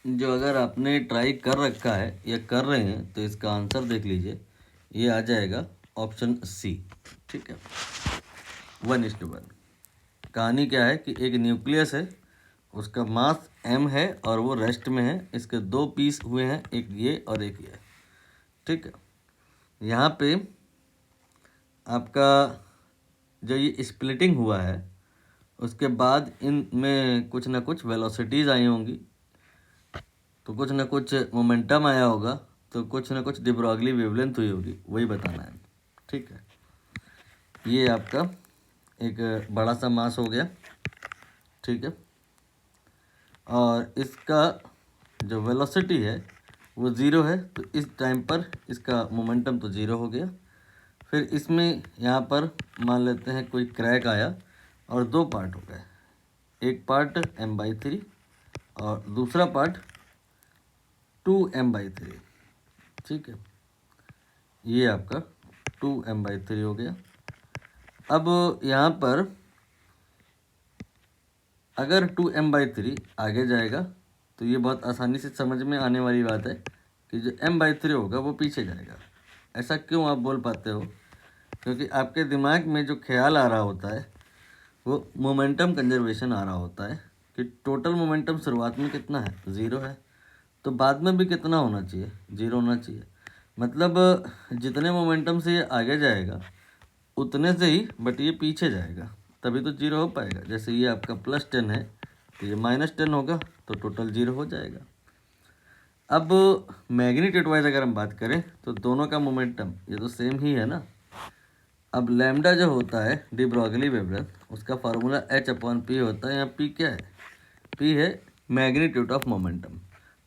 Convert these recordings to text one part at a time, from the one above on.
जो अगर आपने ट्राई कर रखा है या कर रहे हैं तो इसका आंसर देख लीजिए, ये आ जाएगा ऑप्शन सी। ठीक है, 1:1। कहानी क्या है कि एक न्यूक्लियस है, उसका मास m है और वो रेस्ट में है। इसके दो पीस हुए हैं, एक ये और एक ये। ठीक है, यहाँ पे आपका जो ये स्प्लिटिंग हुआ है उसके बाद इनमें कुछ ना कुछ वेलोसिटीज़ आई होंगी, तो कुछ ना कुछ मोमेंटम आया होगा, तो कुछ ना कुछ डी ब्रॉगली वेवलेंथ हुई होगी, वही बताना है। ठीक है, ये आपका एक बड़ा सा मास हो गया। ठीक है, और इसका जो वेलोसिटी है वो ज़ीरो है, तो इस टाइम पर इसका मोमेंटम तो ज़ीरो हो गया। फिर इसमें यहाँ पर मान लेते हैं कोई क्रैक आया और दो पार्ट हो गए, एक पार्ट m/3 और दूसरा पार्ट 2m/3। ठीक है, ये आपका 2m/3 हो गया। अब यहाँ पर अगर 2m/3 आगे जाएगा तो ये बहुत आसानी से समझ में आने वाली बात है कि जो m/3 होगा वो पीछे जाएगा। ऐसा क्यों आप बोल पाते हो? क्योंकि आपके दिमाग में जो ख्याल आ रहा होता है वो मोमेंटम कंजर्वेशन आ रहा होता है कि टोटल मोमेंटम शुरुआत में कितना है, ज़ीरो है, तो बाद में भी कितना होना चाहिए, ज़ीरो होना चाहिए। मतलब जितने मोमेंटम से ये आगे जाएगा उतने से ही बट ये पीछे जाएगा, तभी तो जीरो हो पाएगा। जैसे ये आपका +10 है तो ये -10 होगा, तो टोटल जीरो हो जाएगा। अब मैग्नीट्यूड वाइज अगर हम बात करें तो दोनों का मोमेंटम ये तो सेम ही है ना। अब लैम्डा जो होता है डी ब्रॉगली वेवलेंथ, उसका फार्मूला h/p होता है। यहाँ p क्या है? p है मैग्नीट्यूड ऑफ मोमेंटम,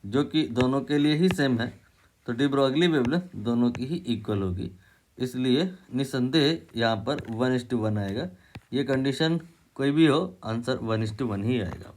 जो कि दोनों के लिए ही सेम है, तो डी ब्रॉगली वेवलेंथ दोनों की ही इक्वल होगी। इसलिए निसंदेह यहाँ पर 1:1 आएगा। ये कंडीशन कोई भी हो, आंसर 1:1 ही आएगा।